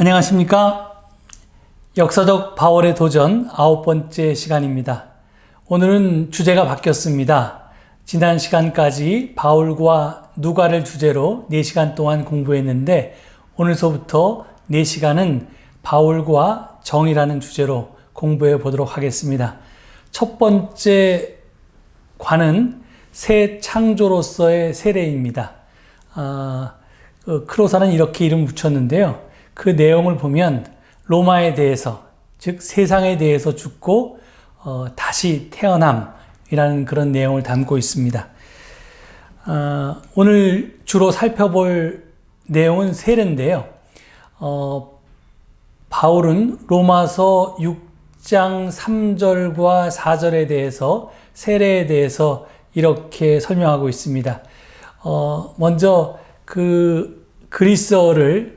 안녕하십니까? 역사적 바울의 도전 9번째 시간입니다. 오늘은 주제가 바뀌었습니다. 지난 시간까지 바울과 누가를 주제로 4시간 동안 공부했는데 오늘서부터 4시간은 바울과 정의라는 주제로 공부해 보도록 하겠습니다. 첫 번째 관은 새 창조로서의 세례입니다. 크로사는 이렇게 이름 붙였는데요. 그 내용을 보면 로마에 대해서, 즉 세상에 대해서 죽고 다시 태어남이라는 그런 내용을 담고 있습니다. 오늘 주로 살펴볼 내용은 세례인데요. 바울은 로마서 6장 3절과 4절에 대해서 세례에 대해서 이렇게 설명하고 있습니다. 먼저 그 그리스어를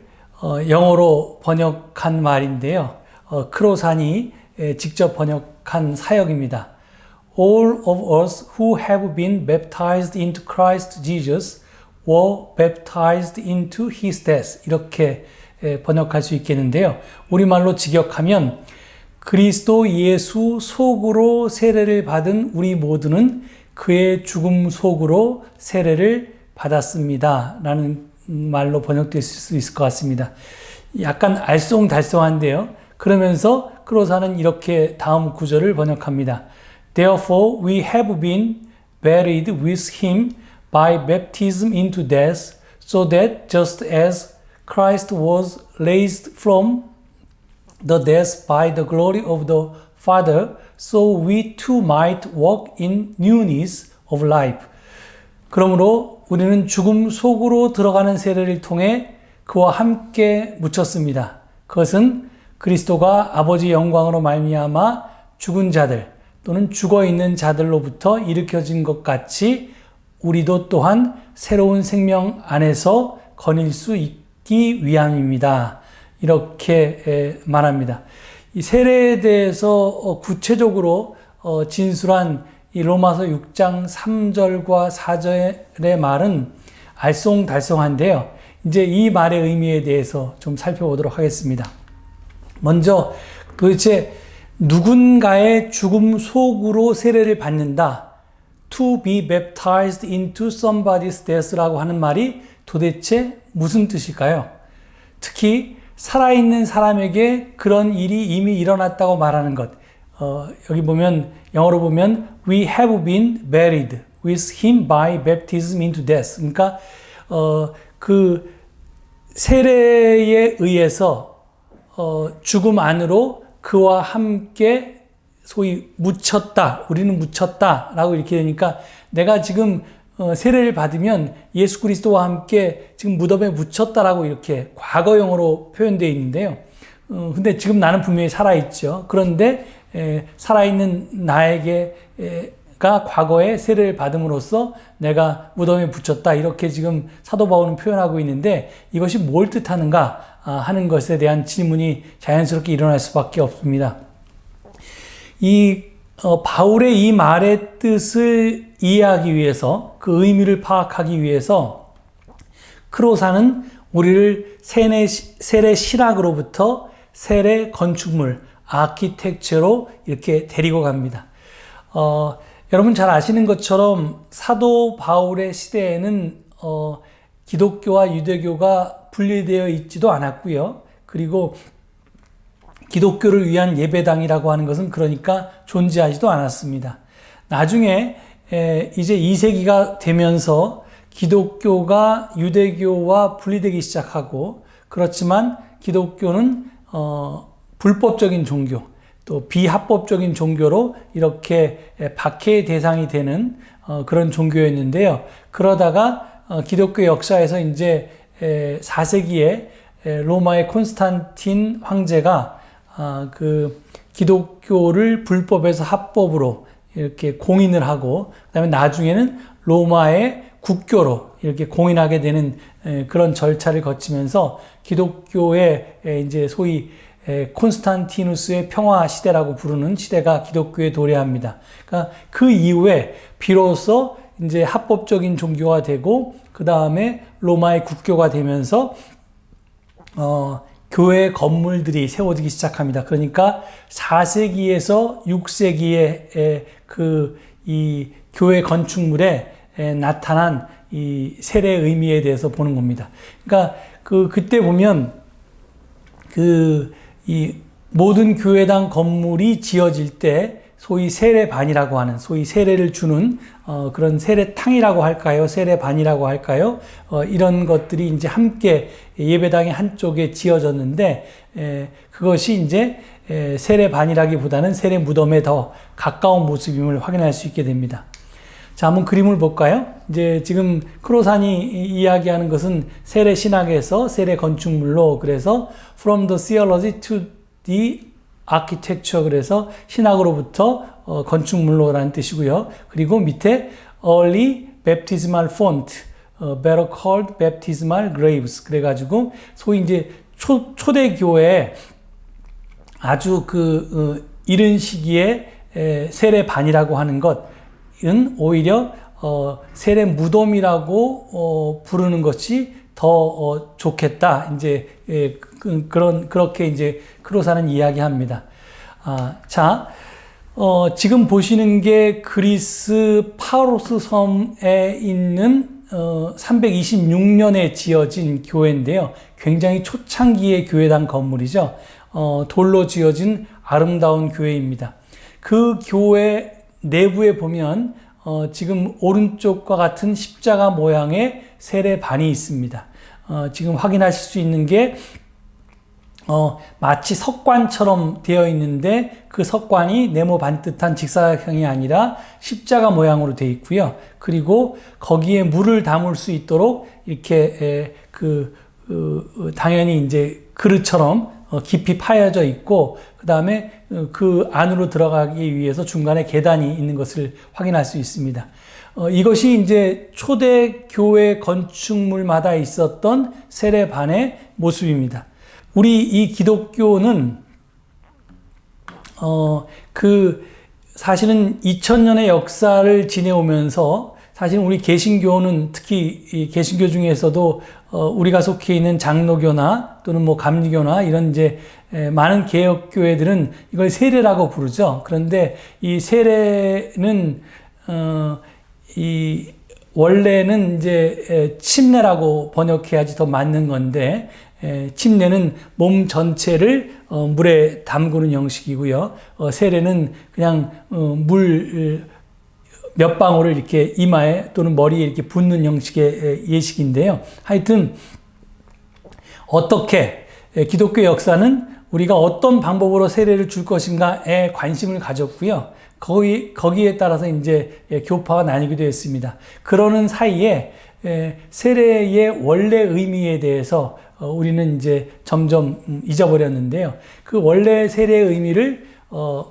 영어로 번역한 말인데요. 크로산이 직접 번역한 사역입니다. All of us who have been baptized into Christ Jesus were baptized into His death. 이렇게 번역할 수 있겠는데요. 우리말로 직역하면 그리스도 예수 속으로 세례를 받은 우리 모두는 그의 죽음 속으로 세례를 받았습니다. 라는 말로 번역될 수 있을 것 같습니다. 약간 알쏭달쏭한데요. 그러면서 크로사는 이렇게 다음 구절을 번역합니다. Therefore we have been buried with him by baptism into death, so that just as Christ was raised from the death by the glory of the Father, so we too might walk in newness of life. 그러므로 우리는 죽음 속으로 들어가는 세례를 통해 그와 함께 묻혔습니다. 그것은 그리스도가 아버지 영광으로 말미암아 죽은 자들 또는 죽어있는 자들로부터 일으켜진 것 같이 우리도 또한 새로운 생명 안에서 거닐 수 있기 위함입니다. 이렇게 말합니다. 이 세례에 대해서 구체적으로 진술한 이 로마서 6장 3절과 4절의 말은 알쏭달쏭한데요. 이제 이 말의 의미에 대해서 좀 살펴보도록 하겠습니다. 먼저 도대체 누군가의 죽음 속으로 세례를 받는다. To be baptized into somebody's death라고 하는 말이 도대체 무슨 뜻일까요? 특히 살아있는 사람에게 그런 일이 이미 일어났다고 말하는 것. 여기 보면 영어로 보면 we have been buried with him by baptism into death. 그러니까 그 세례에 의해서 죽음 안으로 그와 함께 소위 묻혔다. 우리는 묻혔다라고 이렇게 되니까 내가 지금 세례를 받으면 예수 그리스도와 함께 지금 무덤에 묻혔다라고 이렇게 과거형으로 표현되어 있는데요. 근데 지금 나는 분명히 살아있죠. 그런데 살아있는 나에게가 과거에 세례를 받음으로써 내가 무덤에 붙였다. 이렇게 지금 사도 바울은 표현하고 있는데 이것이 뭘 뜻하는가 하는 것에 대한 질문이 자연스럽게 일어날 수밖에 없습니다. 바울의 이 말의 뜻을 이해하기 위해서 그 의미를 파악하기 위해서 크로사는 우리를 세례 실학으로부터 세례 건축물 아키텍처로 이렇게 데리고 갑니다. 여러분 잘 아시는 것처럼 사도 바울의 시대에는 기독교와 유대교가 분리되어 있지도 않았고요. 그리고 기독교를 위한 예배당이라고 하는 것은 그러니까 존재하지도 않았습니다. 나중에 이제 2세기가 되면서 기독교가 유대교와 분리되기 시작하고 그렇지만 기독교는 불법적인 종교 또 비합법적인 종교로 이렇게 박해의 대상이 되는 그런 종교였는데요. 그러다가 기독교 역사에서 이제 4세기에 로마의 콘스탄틴 황제가 그 기독교를 불법에서 합법으로 이렇게 공인을 하고 그다음에 나중에는 로마의 국교로 이렇게 공인하게 되는 그런 절차를 거치면서 기독교의 이제 소위 콘스탄티누스의 평화 시대라고 부르는 시대가 기독교에 도래합니다. 그러니까 그 이후에 비로소 이제 합법적인 종교가 되고 그 다음에 로마의 국교가 되면서 교회 건물들이 세워지기 시작합니다. 그러니까 4세기에서 6세기에 이 교회 건축물에 나타난 이 세례 의미에 대해서 보는 겁니다. 그러니까 그때 보면 이 모든 교회당 건물이 지어질 때 소위 세례반이라고 하는, 소위 세례를 주는 그런 세례탕이라고 할까요? 세례반이라고 할까요? 이런 것들이 이제 함께 예배당의 한쪽에 지어졌는데, 그것이 이제 세례반이라기보다는 세례 무덤에 더 가까운 모습임을 확인할 수 있게 됩니다. 자, 한번 그림을 볼까요? 이제 지금 크로산이 이야기하는 것은 세례 신학에서 세례 건축물로, 그래서 from the theology to the architecture, 그래서 신학으로부터 건축물로라는 뜻이고요. 그리고 밑에 early baptismal font, better called baptismal graves, 그래가지고 소위 이제 초대교회 아주 이른 시기에 세례반이라고 하는 것은 오히려 세례 무덤이라고 부르는 것이 더 좋겠다. 이제 그렇게 이제 크로사는 이야기합니다. 자, 지금 보시는 게 그리스 파로스 섬에 있는 326년에 지어진 교회인데요. 굉장히 초창기의 교회당 건물이죠. 돌로 지어진 아름다운 교회입니다. 그 교회 내부에 보면 지금 오른쪽과 같은 십자가 모양의 세례반이 있습니다. 지금 확인하실 수 있는 게 마치 석관처럼 되어 있는데 그 석관이 네모 반듯한 직사각형이 아니라 십자가 모양으로 되어 있고요. 그리고 거기에 물을 담을 수 있도록 이렇게 당연히 이제 그릇처럼 깊이 파여져 있고, 그 다음에 그 안으로 들어가기 위해서 중간에 계단이 있는 것을 확인할 수 있습니다. 이것이 이제 초대 교회 건축물마다 있었던 세례반의 모습입니다. 우리 이 기독교는 사실은 2000년의 역사를 지내오면서, 사실 우리 개신교는 특히 이 개신교 중에서도 우리가 속해 있는 장로교나 또는 뭐 감리교나 이런 이제 많은 개혁교회들은 이걸 세례라고 부르죠. 그런데 이 세례는 원래는 이제 침례라고 번역해야지 더 맞는 건데, 침례는 몸 전체를 물에 담그는 형식이고요. 세례는 그냥 물 몇 방울을 이렇게 이마에 또는 머리에 이렇게 붓는 형식의 예식인데요. 하여튼 어떻게 기독교 역사는 우리가 어떤 방법으로 세례를 줄 것인가에 관심을 가졌고요. 거기에 따라서 이제 교파가 나뉘기도 했습니다. 그러는 사이에 세례의 원래 의미에 대해서 우리는 이제 점점 잊어버렸는데요. 그 원래 세례의 의미를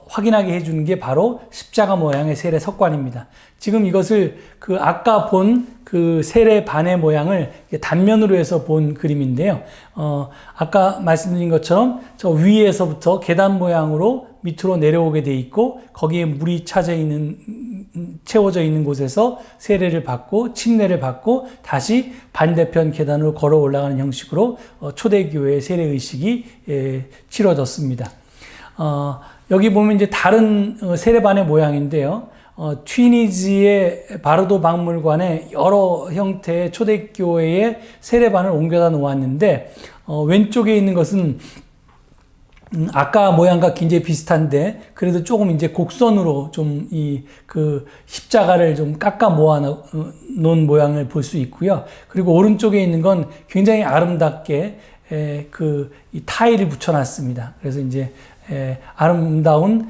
확인하게 해주는 게 바로 십자가 모양의 세례 석관입니다. 지금 이것을 아까 본 그 세례반의 모양을 단면으로 해서 본 그림인데요. 아까 말씀드린 것처럼 저 위에서부터 계단 모양으로 밑으로 내려오게 돼 있고, 거기에 물이 채워져 있는 곳에서 세례를 받고 침례를 받고 다시 반대편 계단으로 걸어 올라가는 형식으로 초대교회의 세례 의식이 치러졌습니다. 여기 보면 이제 다른 세례반의 모양인데요. 튀니지의 바르도 박물관에 여러 형태의 초대교회의 세례반을 옮겨다 놓았는데, 왼쪽에 있는 것은 아까 모양과 굉장히 비슷한데, 그래도 조금 이제 곡선으로 좀 십자가를 좀 깎아 모아 놓은 모양을 볼 수 있고요. 그리고 오른쪽에 있는 건 굉장히 아름답게 이 타일을 붙여놨습니다. 그래서 이제 아름다운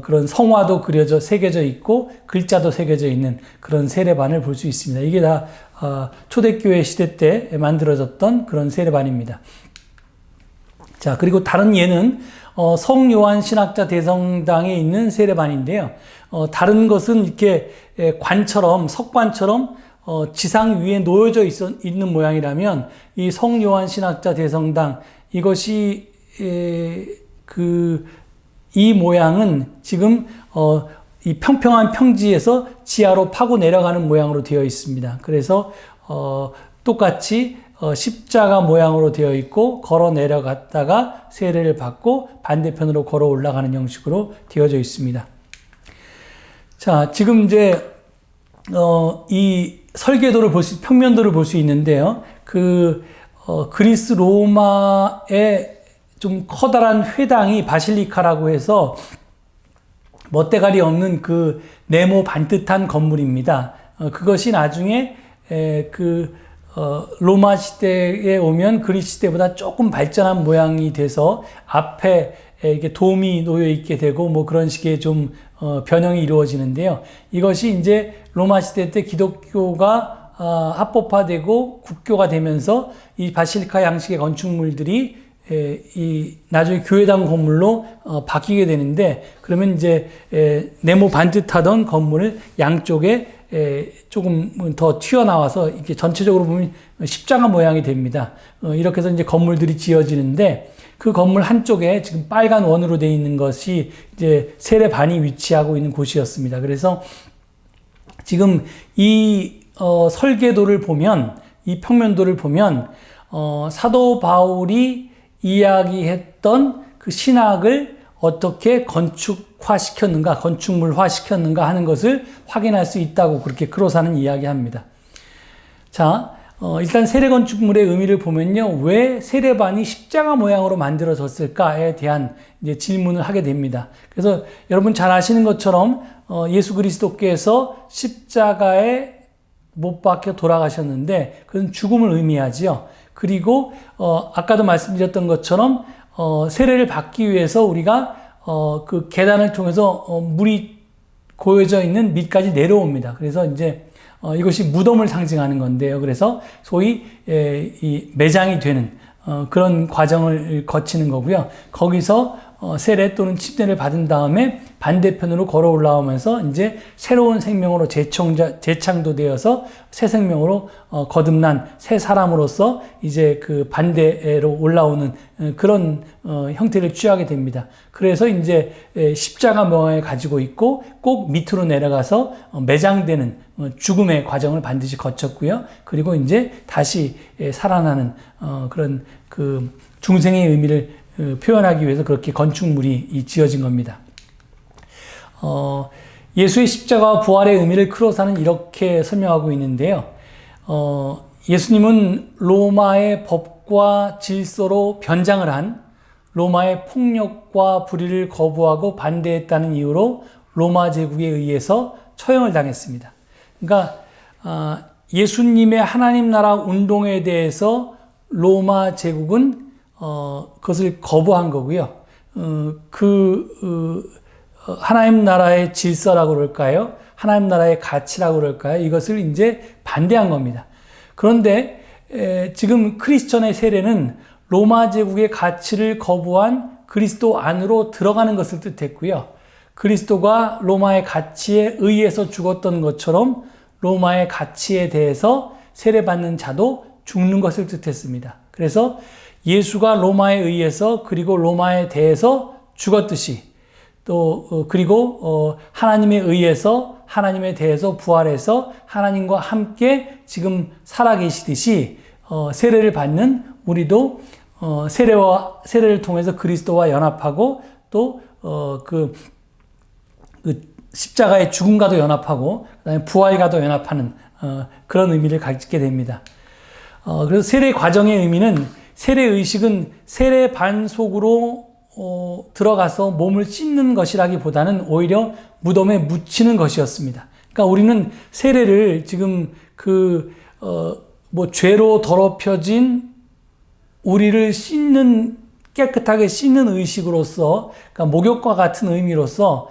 그런 성화도 새겨져 있고 글자도 새겨져 있는 그런 세례반을 볼 수 있습니다. 이게 다 초대교회 시대 때 만들어졌던 그런 세례반입니다. 자, 그리고 다른 예는 성요한 신학자 대성당에 있는 세례반인데요. 다른 것은 이렇게 석관처럼 지상 위에 놓여져 있는 모양이라면, 이 성요한 신학자 대성당, 이것이 이 모양은 지금 이 평평한 평지에서 지하로 파고 내려가는 모양으로 되어 있습니다. 그래서 똑같이 십자가 모양으로 되어 있고 걸어 내려갔다가 세례를 받고 반대편으로 걸어 올라가는 형식으로 되어져 있습니다. 자, 지금 이제 이 설계도를 평면도를 볼 수 있는데요. 그리스 로마의 좀 커다란 회당이 바실리카라고 해서 멋대가리 없는 그 네모 반듯한 건물입니다. 그것이 나중에 로마 시대에 오면 그리스 시대보다 조금 발전한 모양이 돼서 앞에 이게 돔이 놓여 있게 되고 뭐 그런 식의 좀 변형이 이루어지는데요. 이것이 이제 로마 시대 때 기독교가 합법화되고 국교가 되면서 이 바실리카 양식의 건축물들이 이 나중에 교회당 건물로 바뀌게 되는데, 그러면 이제 네모 반듯하던 건물을 양쪽에 조금 더 튀어나와서 이렇게 전체적으로 보면 십자가 모양이 됩니다. 이렇게 해서 이제 건물들이 지어지는데, 그 건물 한쪽에 지금 빨간 원으로 되어 있는 것이 이제 세례반이 위치하고 있는 곳이었습니다. 그래서 지금 이 설계도를 보면, 이 평면도를 보면 사도 바울이 이야기했던 그 신학을 어떻게 건축화시켰는가, 건축물화시켰는가 하는 것을 확인할 수 있다고 그렇게 크로사는 이야기합니다. 자, 일단 세례 건축물의 의미를 보면요, 왜 세례반이 십자가 모양으로 만들어졌을까에 대한 이제 질문을 하게 됩니다. 그래서 여러분 잘 아시는 것처럼 예수 그리스도께서 십자가에 못 박혀 돌아가셨는데 그건 죽음을 의미하지요. 그리고 아까도 말씀드렸던 것처럼 세례를 받기 위해서 우리가 그 계단을 통해서 물이 고여져 있는 밑까지 내려옵니다. 그래서 이제 이것이 무덤을 상징하는 건데요. 그래서 소위 이 매장이 되는 그런 과정을 거치는 거고요. 거기서 세례 또는 침례를 받은 다음에 반대편으로 걸어 올라오면서 이제 새로운 생명으로 재창조되어서 새 생명으로 거듭난 새 사람으로서 이제 그 반대로 올라오는 그런 형태를 취하게 됩니다. 그래서 이제 십자가 모양을 가지고 있고 꼭 밑으로 내려가서 매장되는 죽음의 과정을 반드시 거쳤고요. 그리고 이제 다시 살아나는 그런 그 중생의 의미를 표현하기 위해서 그렇게 건축물이 지어진 겁니다. 예수의 십자가와 부활의 의미를 크로사는 이렇게 설명하고 있는데요. 예수님은 로마의 법과 질서로 변장을 한 로마의 폭력과 불의를 거부하고 반대했다는 이유로 로마 제국에 의해서 처형을 당했습니다. 그러니까 예수님의 하나님 나라 운동에 대해서 로마 제국은 그것을 거부한 거고요. 하나님 나라의 질서라고 그럴까요? 하나님 나라의 가치라고 그럴까요? 이것을 이제 반대한 겁니다. 그런데 지금 크리스천의 세례는 로마 제국의 가치를 거부한 그리스도 안으로 들어가는 것을 뜻했고요. 그리스도가 로마의 가치에 의해서 죽었던 것처럼 로마의 가치에 대해서 세례받는 자도 죽는 것을 뜻했습니다. 그래서 예수가 로마에 의해서 그리고 로마에 대해서 죽었듯이 또 그리고 하나님에 의해서 하나님에 대해서 부활해서 하나님과 함께 지금 살아계시듯이 세례를 받는 우리도 세례를 통해서 그리스도와 연합하고 또 그 십자가의 죽음과도 연합하고 그다음에 부활과도 연합하는 그런 의미를 갖게 됩니다. 그래서 세례 과정의 의미는, 세례 의식은 세례반 속으로 들어가서 몸을 씻는 것이라기보다는 오히려 무덤에 묻히는 것이었습니다. 그러니까 우리는 세례를 지금 죄로 더럽혀진 우리를 깨끗하게 씻는 의식으로서, 그러니까 목욕과 같은 의미로서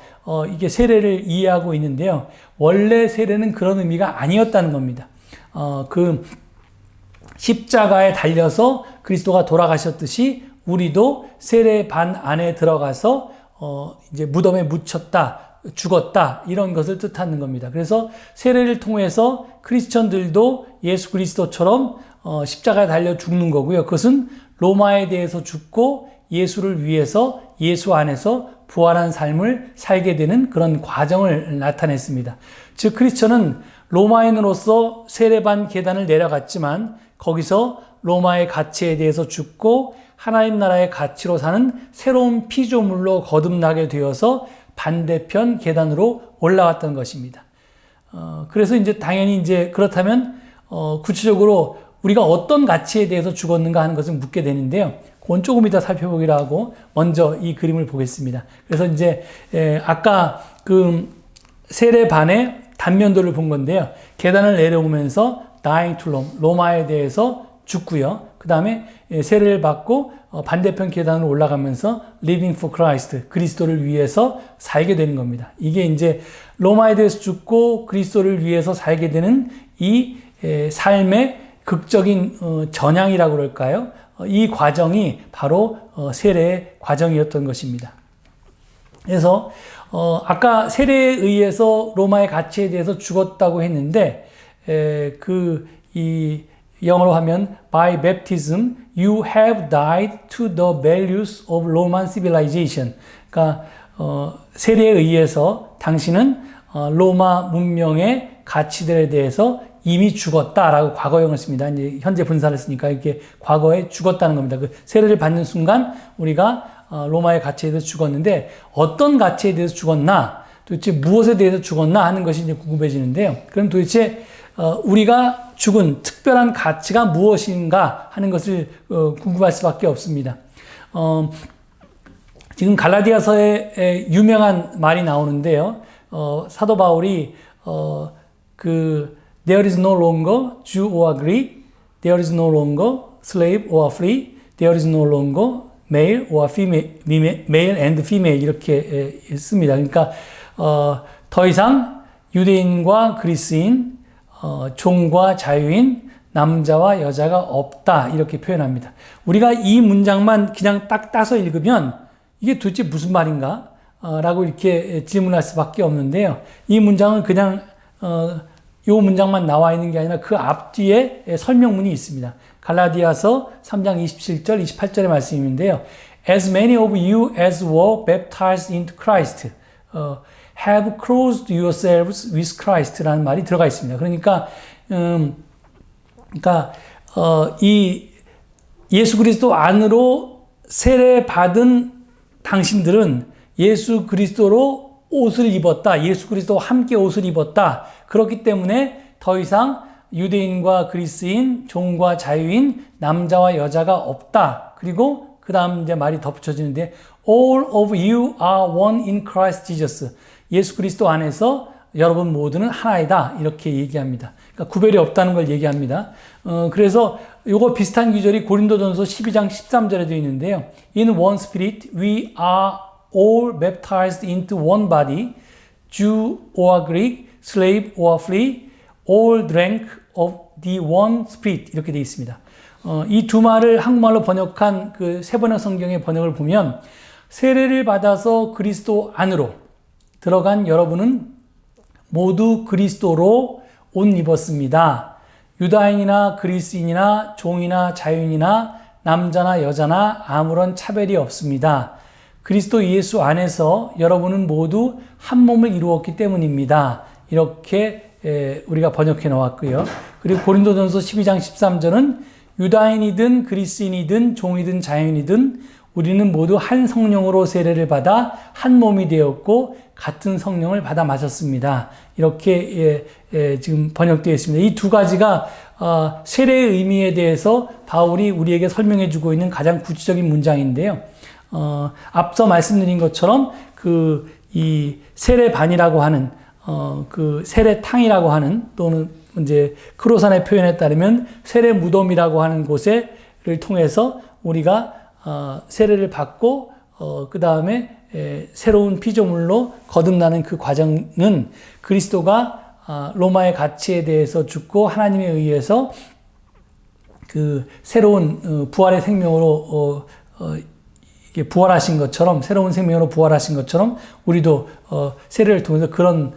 이게 세례를 이해하고 있는데요. 원래 세례는 그런 의미가 아니었다는 겁니다. 십자가에 달려서 그리스도가 돌아가셨듯이 우리도 세례반 안에 들어가서 이제 무덤에 묻혔다, 죽었다, 이런 것을 뜻하는 겁니다. 그래서 세례를 통해서 크리스천들도 예수 그리스도처럼 십자가에 달려 죽는 거고요. 그것은 로마에 대해서 죽고 예수를 위해서 예수 안에서 부활한 삶을 살게 되는 그런 과정을 나타냈습니다. 즉 크리스천은 로마인으로서 세례반 계단을 내려갔지만 거기서 로마의 가치에 대해서 죽고 하나님 나라의 가치로 사는 새로운 피조물로 거듭나게 되어서 반대편 계단으로 올라갔던 것입니다. 그래서 이제 당연히 이제 그렇다면 구체적으로 우리가 어떤 가치에 대해서 죽었는가 하는 것을 묻게 되는데요. 그건 조금 이따 살펴보기로 하고 먼저 이 그림을 보겠습니다. 그래서 이제 아까 그 세례반의 단면도를 본 건데요. 계단을 내려오면서 dying to Rome, 로마에 대해서 죽고요. 그 다음에 세례를 받고 반대편 계단으로 올라가면서 living for Christ, 그리스도를 위해서 살게 되는 겁니다. 이게 이제 로마에 대해서 죽고 그리스도를 위해서 살게 되는 이 삶의 극적인 전향이라고 그럴까요? 이 과정이 바로 세례의 과정이었던 것입니다. 그래서 아까 세례에 의해서 로마의 가치에 대해서 죽었다고 했는데 이 영어로 하면 by baptism you have died to the values of Roman civilization. 그러니까 세례에 의해서 당신은 로마 문명의 가치들에 대해서 이미 죽었다라고 과거형을 씁니다. 이제 현재 분사를 쓰니까 이렇게 과거에 죽었다는 겁니다. 그 세례를 받는 순간 우리가 로마의 가치에 대해서 죽었는데 어떤 가치에 대해서 죽었나, 도대체 무엇에 대해서 죽었나 하는 것이 이제 궁금해지는데요. 그럼 도대체 우리가 죽은 특별한 가치가 무엇인가 하는 것을 궁금할 수밖에 없습니다. 지금 갈라디아서에 유명한 말이 나오는데요. 사도 바울이 There is no longer Jew or Greek, there is no longer slave or free, there is no longer male or female, male and female 이렇게 씁니다. 그러니까 더 이상 유대인과 그리스인, 종과 자유인, 남자와 여자가 없다 이렇게 표현합니다. 우리가 이 문장만 그냥 딱 따서 읽으면 이게 도대체 무슨 말인가? 라고 이렇게 질문할 수밖에 없는데요. 이 문장은 그냥 이 문장만 나와 있는 게 아니라 그 앞뒤에 설명문이 있습니다. 갈라디아서 3장 27절, 28절의 말씀인데요. As many of you as were baptized into Christ have clothed yourselves with Christ라는 말이 들어가 있습니다. 그러니까 이 예수 그리스도 안으로 세례 받은 당신들은 예수 그리스도로 옷을 입었다. 예수 그리스도와 함께 옷을 입었다. 그렇기 때문에 더 이상 유대인과 그리스인, 종과 자유인, 남자와 여자가 없다. 그리고 그 다음 이제 말이 덧붙여지는데 All of you are one in Christ Jesus. 예수 그리스도 안에서 여러분 모두는 하나이다. 이렇게 얘기합니다. 그러니까 구별이 없다는 걸 얘기합니다. 그래서 요거 비슷한 구절이 고린도전서 12장 13절에 되어 있는데요. In one spirit we are all baptized into one body, Jew or Greek, slave or free, all drank of the one spirit 이렇게 되어 있습니다. 이 두 말을 한국말로 번역한 그 세번역 성경의 번역을 보면 세례를 받아서 그리스도 안으로 들어간 여러분은 모두 그리스도로 옷 입었습니다. 유다인이나 그리스인이나 종이나 자유인이나 남자나 여자나 아무런 차별이 없습니다. 그리스도 예수 안에서 여러분은 모두 한 몸을 이루었기 때문입니다. 이렇게 우리가 번역해 놓았고요. 그리고 고린도전서 12장 13절은 유다인이든 그리스인이든 종이든 자유인이든 우리는 모두 한 성령으로 세례를 받아 한 몸이 되었고 같은 성령을 받아 마셨습니다. 이렇게 지금 번역되어 있습니다. 이 두 가지가 세례의 의미에 대해서 바울이 우리에게 설명해 주고 있는 가장 구체적인 문장인데요. 앞서 말씀드린 것처럼 이 세례반이라고 하는 그 세례탕이라고 하는 또는 이제 크로산의 표현에 따르면 세례 무덤이라고 하는 곳을 통해서 우리가 세례를 받고 그 다음에 새로운 피조물로 거듭나는 그 과정은 그리스도가 로마의 가치에 대해서 죽고 하나님에 의해서 그 새로운 부활의 생명으로 부활하신 것처럼 새로운 생명으로 부활하신 것처럼 우리도 세례를 통해서 그런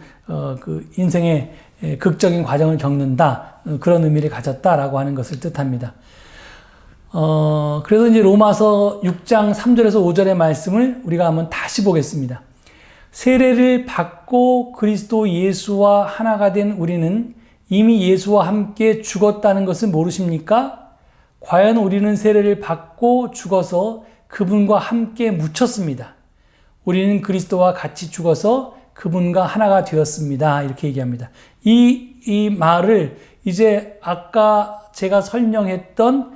그 인생의 극적인 과정을 겪는다 그런 의미를 가졌다라고 하는 것을 뜻합니다. 그래서 이제 로마서 6장 3절에서 5절의 말씀을 우리가 한번 다시 보겠습니다. 세례를 받고 그리스도 예수와 하나가 된 우리는 이미 예수와 함께 죽었다는 것을 모르십니까? 과연 우리는 세례를 받고 죽어서 그분과 함께 묻혔습니다. 우리는 그리스도와 같이 죽어서 그분과 하나가 되었습니다. 이렇게 얘기합니다. 이 말을 이제 아까 제가 설명했던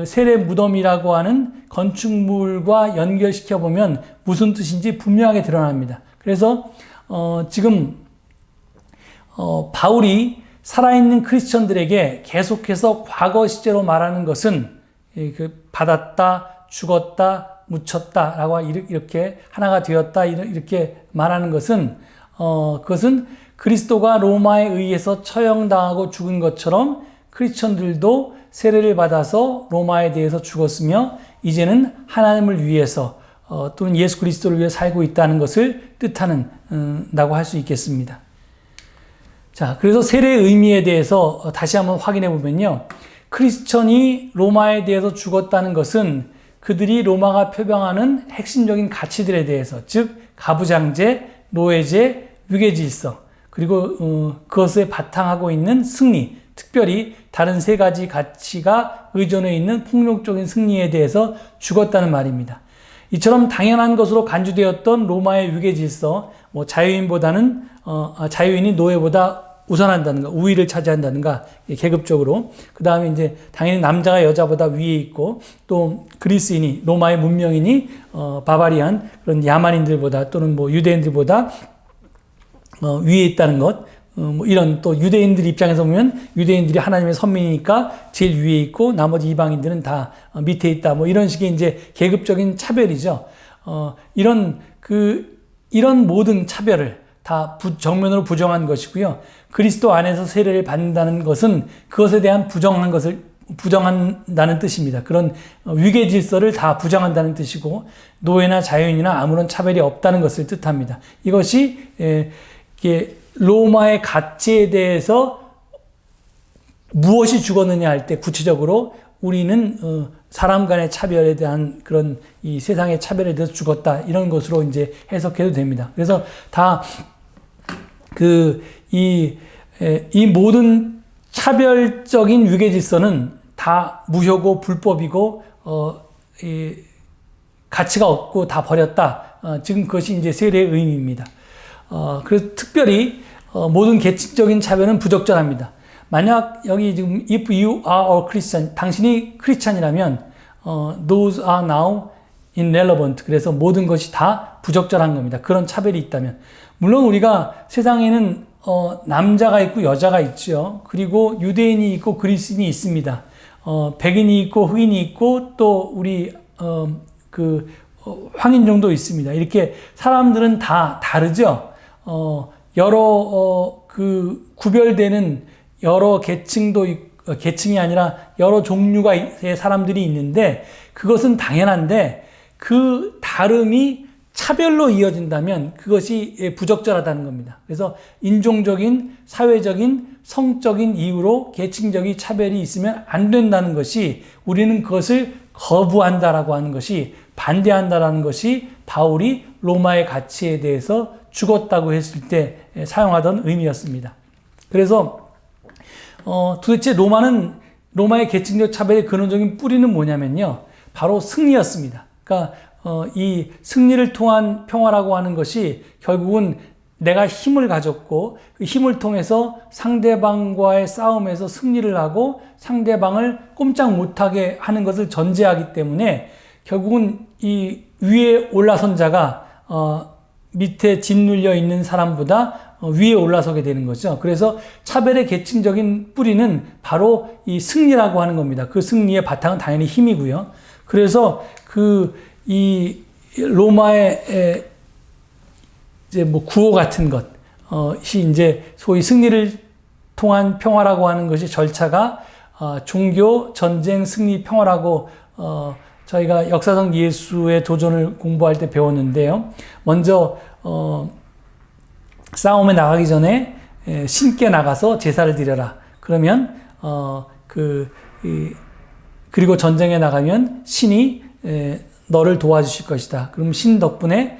세례 무덤이라고 하는 건축물과 연결시켜 보면 무슨 뜻인지 분명하게 드러납니다. 그래서 지금 바울이 살아있는 크리스천들에게 계속해서 과거 시제로 말하는 것은 받았다, 죽었다, 묻혔다라고 이렇게 하나가 되었다 이렇게 말하는 것은 그것은 그리스도가 로마에 의해서 처형당하고 죽은 것처럼 크리스천들도 세례를 받아서 로마에 대해서 죽었으며 이제는 하나님을 위해서 또는 예수 그리스도를 위해 살고 있다는 것을 뜻하는 다고 할 수 있겠습니다. 자, 그래서 세례의 의미에 대해서 다시 한번 확인해 보면요. 크리스천이 로마에 대해서 죽었다는 것은 그들이 로마가 표방하는 핵심적인 가치들에 대해서, 즉 가부장제, 노예제, 위계질서, 그리고 그것에 바탕하고 있는 승리, 특별히 다른 세 가지 가치가 의존해 있는 폭력적인 승리에 대해서 죽었다는 말입니다. 이처럼 당연한 것으로 간주되었던 로마의 위계질서, 자유인이 노예보다 우선한다든가 우위를 차지한다든가 계급적으로, 그 다음에 이제 당연히 남자가 여자보다 위에 있고, 또 그리스인이 로마의 문명인이 바바리안 그런 야만인들보다 또는 유대인들보다 위에 있다는 것, 이런, 또 유대인들 입장에서 보면 유대인들이 하나님의 선민이니까 제일 위에 있고 나머지 이방인들은 다 밑에 있다, 이런 식의 이제 계급적인 차별이죠. 이런 모든 차별을 다 정면으로 부정한 것이고요. 그리스도 안에서 세례를 받는다는 것은 그것에 대한 부정한다는 뜻입니다. 그런 위계 질서를 다 부정한다는 뜻이고, 노예나 자유인이나 아무런 차별이 없다는 것을 뜻합니다. 이것이 로마의 가치에 대해서 무엇이 죽었느냐 할 때 구체적으로 우리는 사람 간의 차별에 대한 그런 이 세상의 차별에 대해서 죽었다, 이런 것으로 이제 해석해도 됩니다. 그래서 다 이 모든 차별적인 위계 질서는 다 무효고 불법이고 가치가 없고 다 버렸다. 지금 그것이 이제 세례의 의미입니다. 그래서 특별히 모든 계층적인 차별은 부적절합니다. 만약 여기 지금 if you are a Christian, 당신이 크리스찬이라면 those are now irrelevant. 그래서 모든 것이 다 부적절한 겁니다. 그런 차별이 있다면. 물론 우리가 세상에는 남자가 있고 여자가 있죠. 그리고 유대인이 있고 그리스인이 있습니다. 백인이 있고 흑인이 있고 또 우리 황인종도 있습니다. 이렇게 사람들은 다 다르죠. 여러 구별되는 여러 계층이 아니라 여러 종류의 사람들이 있는데, 그것은 당연한데 그 다름이 차별로 이어진다면 그것이 부적절하다는 겁니다. 그래서 인종적인, 사회적인, 성적인 이유로 계층적인 차별이 있으면 안 된다는 것이, 우리는 그것을 거부한다라고 하는 것이, 반대한다라는 것이 바울이 로마의 가치에 대해서 죽었다고 했을 때 사용하던 의미였습니다. 그래서 도대체 로마의 계층적 차별의 근원적인 뿌리는 뭐냐면요, 바로 승리였습니다. 그러니까 이 승리를 통한 평화라고 하는 것이 결국은 내가 힘을 가졌고 그 힘을 통해서 상대방과의 싸움에서 승리를 하고 상대방을 꼼짝 못하게 하는 것을 전제하기 때문에, 결국은 이 위에 올라선 자가 밑에 짓눌려 있는 사람보다 위에 올라서게 되는 거죠. 그래서 차별의 계층적인 뿌리는 바로 이 승리라고 하는 겁니다. 그 승리의 바탕은 당연히 힘이고요. 그래서 이 로마의 이제 구호 같은 것이 이제 소위 승리를 통한 평화라고 하는 것이 절차가 종교, 전쟁, 승리, 평화라고 저희가 역사성 예수의 도전을 공부할 때 배웠는데요. 먼저 싸움에 나가기 전에 신께 나가서 제사를 드려라. 그러면 그리고 전쟁에 나가면 신이 너를 도와주실 것이다. 그럼 신 덕분에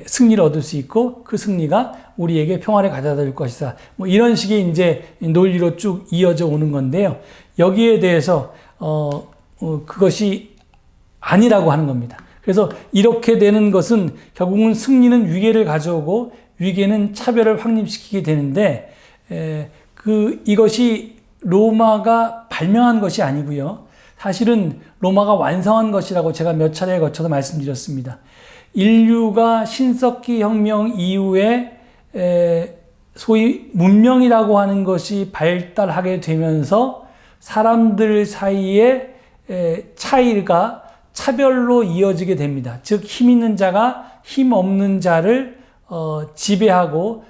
승리를 얻을 수 있고 그 승리가 우리에게 평화를 가져다 줄 것이다. 이런 식의 이제 논리로 쭉 이어져 오는 건데요. 여기에 대해서 그것이 아니라고 하는 겁니다. 그래서 이렇게 되는 것은 결국은 승리는 위계를 가져오고 위계는 차별을 확립시키게 되는데, 이것이 로마가 발명한 것이 아니고요. 사실은 로마가 완성한 것이라고 제가 몇 차례에 거쳐서 말씀드렸습니다. 인류가 신석기 혁명 이후에 소위 문명이라고 하는 것이 발달하게 되면서 사람들 사이에 차이가 차별로 이어지게 됩니다. 즉, 힘 있는 자가 힘 없는 자를 지배하고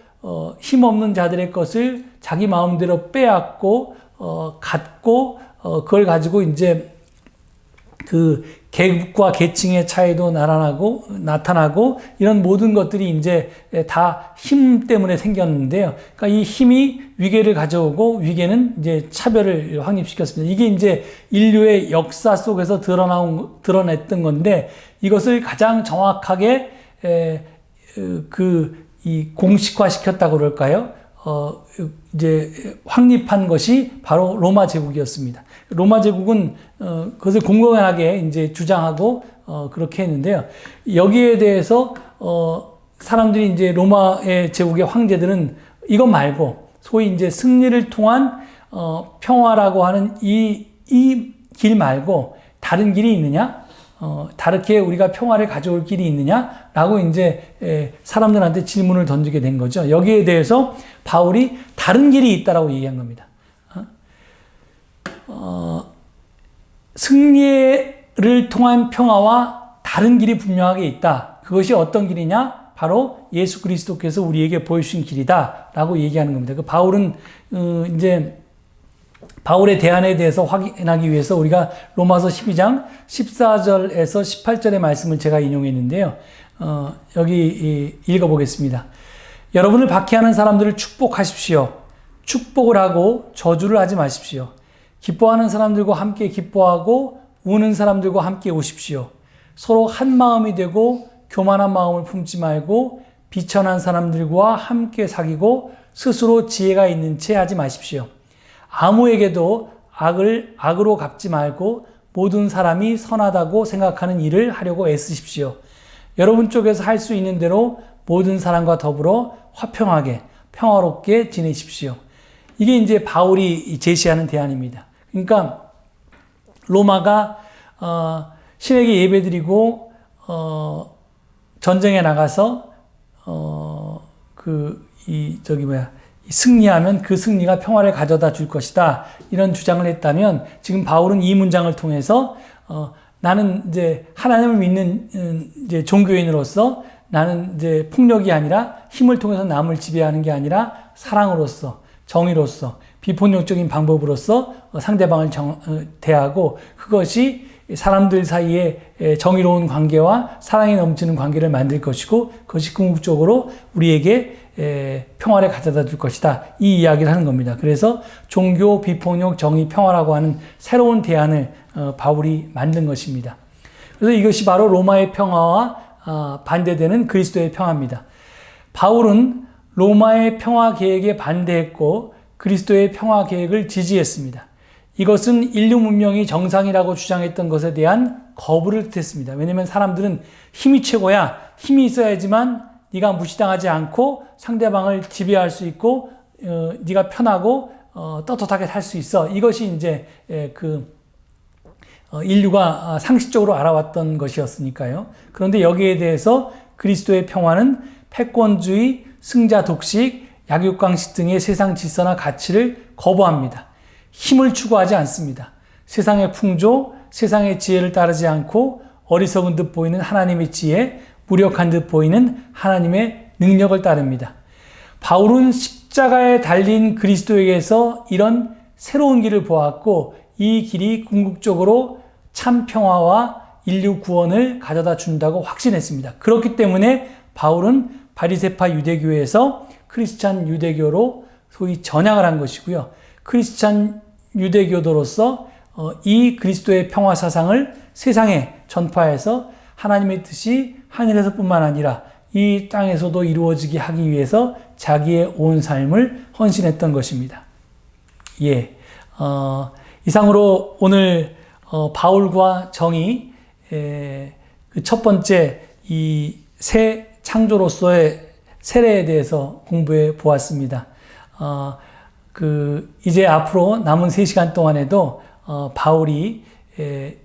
힘 없는 자들의 것을 자기 마음대로 빼앗고 갖고 그걸 가지고 이제 그 계급과 계층의 차이도 나타나고 이런 모든 것들이 이제 다 힘 때문에 생겼는데요. 그러니까 이 힘이 위계를 가져오고 위계는 이제 차별을 확립시켰습니다. 이게 이제 인류의 역사 속에서 드러냈던 건데, 이것을 가장 정확하게 이 공식화 시켰다고 그럴까요? 이제 확립한 것이 바로 로마 제국이었습니다. 로마 제국은 그것을 공공연하게 이제 주장하고 그렇게 했는데요. 여기에 대해서 사람들이 이제 로마의 제국의 황제들은 이것 말고 소위 이제 승리를 통한 평화라고 하는 이 길 말고 다른 길이 있느냐? 다르게 우리가 평화를 가져올 길이 있느냐라고 이제 사람들한테 질문을 던지게 된 거죠. 여기에 대해서 바울이 다른 길이 있다라고 얘기한 겁니다. 승리를 통한 평화와 다른 길이 분명하게 있다. 그것이 어떤 길이냐? 바로 예수 그리스도께서 우리에게 보여주신 길이다라고 얘기하는 겁니다. 그 바울은 이제 바울의 대안에 대해서 확인하기 위해서 우리가 로마서 12장 14절에서 18절의 말씀을 제가 인용했는데요. 여기 읽어보겠습니다. 여러분을 박해하는 사람들을 축복하십시오. 축복을 하고 저주를 하지 마십시오. 기뻐하는 사람들과 함께 기뻐하고 우는 사람들과 함께 우십시오. 서로 한 마음이 되고 교만한 마음을 품지 말고 비천한 사람들과 함께 사귀고 스스로 지혜가 있는 채 하지 마십시오. 아무에게도 악을 악으로 갚지 말고 모든 사람이 선하다고 생각하는 일을 하려고 애쓰십시오. 여러분 쪽에서 할 수 있는 대로 모든 사람과 더불어 화평하게 평화롭게 지내십시오. 이게 이제 바울이 제시하는 대안입니다. 그러니까 로마가 신에게 예배드리고 전쟁에 나가서 승리하면 그 승리가 평화를 가져다 줄 것이다. 이런 주장을 했다면, 지금 바울은 이 문장을 통해서 나는 이제 하나님을 믿는 이제 종교인으로서 나는 이제 폭력이 아니라 힘을 통해서 남을 지배하는 게 아니라 사랑으로서, 정의로서, 비폭력적인 방법으로서 상대방을 대하고, 그것이 사람들 사이에 정의로운 관계와 사랑이 넘치는 관계를 만들 것이고, 그것이 궁극적으로 우리에게 평화를 가져다 줄 것이다. 이 이야기를 하는 겁니다. 그래서 종교, 비폭력, 정의, 평화라고 하는 새로운 대안을 바울이 만든 것입니다. 그래서 이것이 바로 로마의 평화와 반대되는 그리스도의 평화입니다. 바울은 로마의 평화 계획에 반대했고 그리스도의 평화 계획을 지지했습니다. 이것은 인류 문명이 정상이라고 주장했던 것에 대한 거부를 뜻했습니다. 왜냐하면 사람들은 힘이 최고야, 힘이 있어야지만 네가 무시당하지 않고 상대방을 지배할 수 있고 네가 편하고 떳떳하게 살 수 있어. 이것이 이제 인류가 상식적으로 알아왔던 것이었으니까요. 그런데 여기에 대해서 그리스도의 평화는 패권주의, 승자 독식, 약육강식 등의 세상 질서나 가치를 거부합니다. 힘을 추구하지 않습니다. 세상의 풍조, 세상의 지혜를 따르지 않고 어리석은 듯 보이는 하나님의 지혜, 무력한 듯 보이는 하나님의 능력을 따릅니다. 바울은 십자가에 달린 그리스도에게서 이런 새로운 길을 보았고, 이 길이 궁극적으로 참 평화와 인류 구원을 가져다 준다고 확신했습니다. 그렇기 때문에 바울은 바리새파 유대교에서 크리스찬 유대교로 소위 전향을 한 것이고요. 크리스찬 유대교도로서 이 그리스도의 평화 사상을 세상에 전파해서 하나님의 뜻이 하늘에서뿐만 아니라 이 땅에서도 이루어지게 하기 위해서 자기의 온 삶을 헌신했던 것입니다. 이상으로 오늘 바울과 정이 그 첫 번째 이 새 창조로서의 세례에 대해서 공부해 보았습니다. 이제 앞으로 남은 3시간 동안에도 바울이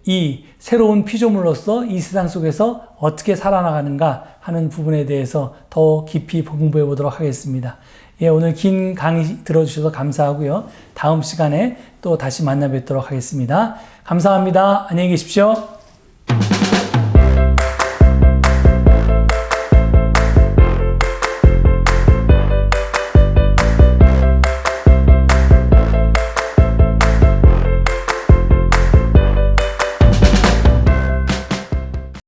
이 새로운 피조물로서 이 세상 속에서 어떻게 살아나가는가 하는 부분에 대해서 더 깊이 공부해 보도록 하겠습니다. 예, 오늘 긴 강의 들어주셔서 감사하고요. 다음 시간에 또 다시 만나 뵙도록 하겠습니다. 감사합니다. 안녕히 계십시오.